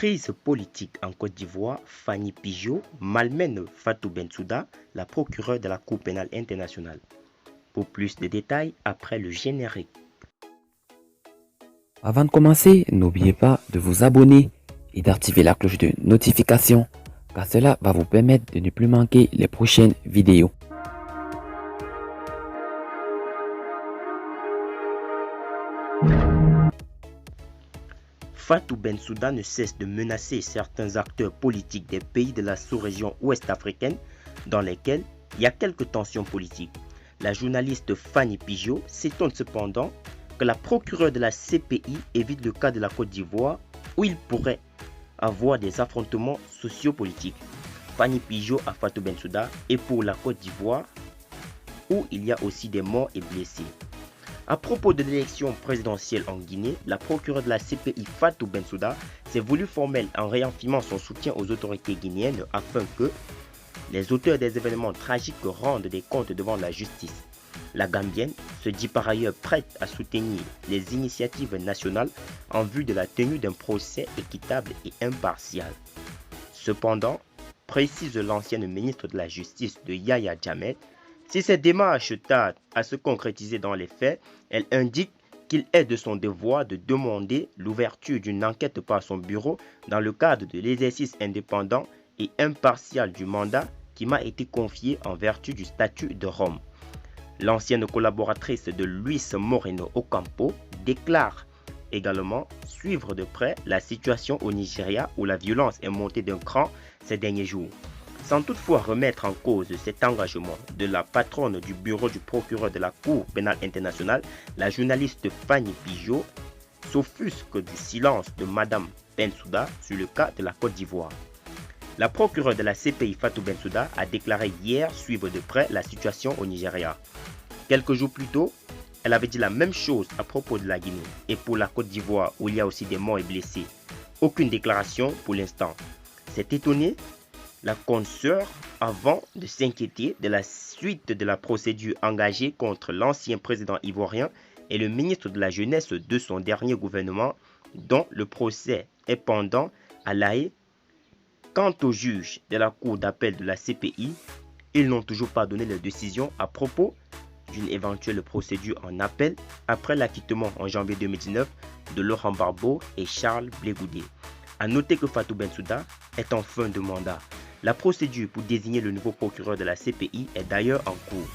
Crise politique en Côte d'Ivoire, Fani Pigeot malmène Fatou Bensouda, la procureure de la Cour pénale internationale. Pour plus de détails, après le générique. Avant de commencer, n'oubliez pas de vous abonner et d'activer la cloche de notification, car cela va vous permettre de ne plus manquer les prochaines vidéos. Fatou Bensouda ne cesse de menacer certains acteurs politiques des pays de la sous-région ouest-africaine dans lesquels il y a quelques tensions politiques. La journaliste Fani Pigeot s'étonne cependant que la procureure de la CPI évite le cas de la Côte d'Ivoire où il pourrait avoir des affrontements sociopolitiques. Fani Pigeot à Fatou Bensouda et pour la Côte d'Ivoire où il y a aussi des morts et blessés. À propos de l'élection présidentielle en Guinée, la procureure de la CPI Fatou Bensouda s'est voulue formelle en réaffirmant son soutien aux autorités guinéennes afin que les auteurs des événements tragiques rendent des comptes devant la justice. La Gambienne se dit par ailleurs prête à soutenir les initiatives nationales en vue de la tenue d'un procès équitable et impartial. Cependant, précise l'ancienne ministre de la Justice de Yaya Jammeh, si cette démarche tarde à se concrétiser dans les faits, elle indique qu'il est de son devoir de demander l'ouverture d'une enquête par son bureau dans le cadre de l'exercice indépendant et impartial du mandat qui m'a été confié en vertu du statut de Rome. L'ancienne collaboratrice de Luis Moreno Ocampo déclare également suivre de près la situation au Nigeria où la violence est montée d'un cran ces derniers jours. Sans toutefois remettre en cause cet engagement de la patronne du bureau du procureur de la Cour pénale internationale, la journaliste Fani Pigeot s'offusque du silence de Madame Bensouda sur le cas de la Côte d'Ivoire. La procureure de la CPI Fatou Bensouda a déclaré hier suivre de près la situation au Nigeria. Quelques jours plus tôt, elle avait dit la même chose à propos de la Guinée et pour la Côte d'Ivoire où il y a aussi des morts et blessés. Aucune déclaration pour l'instant. C'est étonné la consoeur avant de s'inquiéter de la suite de la procédure engagée contre l'ancien président ivoirien et le ministre de la Jeunesse de son dernier gouvernement dont le procès est pendant à La Haye. Quant aux juges de la Cour d'appel de la CPI, ils n'ont toujours pas donné leur décision à propos d'une éventuelle procédure en appel après l'acquittement en janvier 2019 de Laurent Gbagbo et Charles Blé Goudé. A noter que Fatou Bensouda est en fin de mandat. La procédure pour désigner le nouveau procureur de la CPI est d'ailleurs en cours.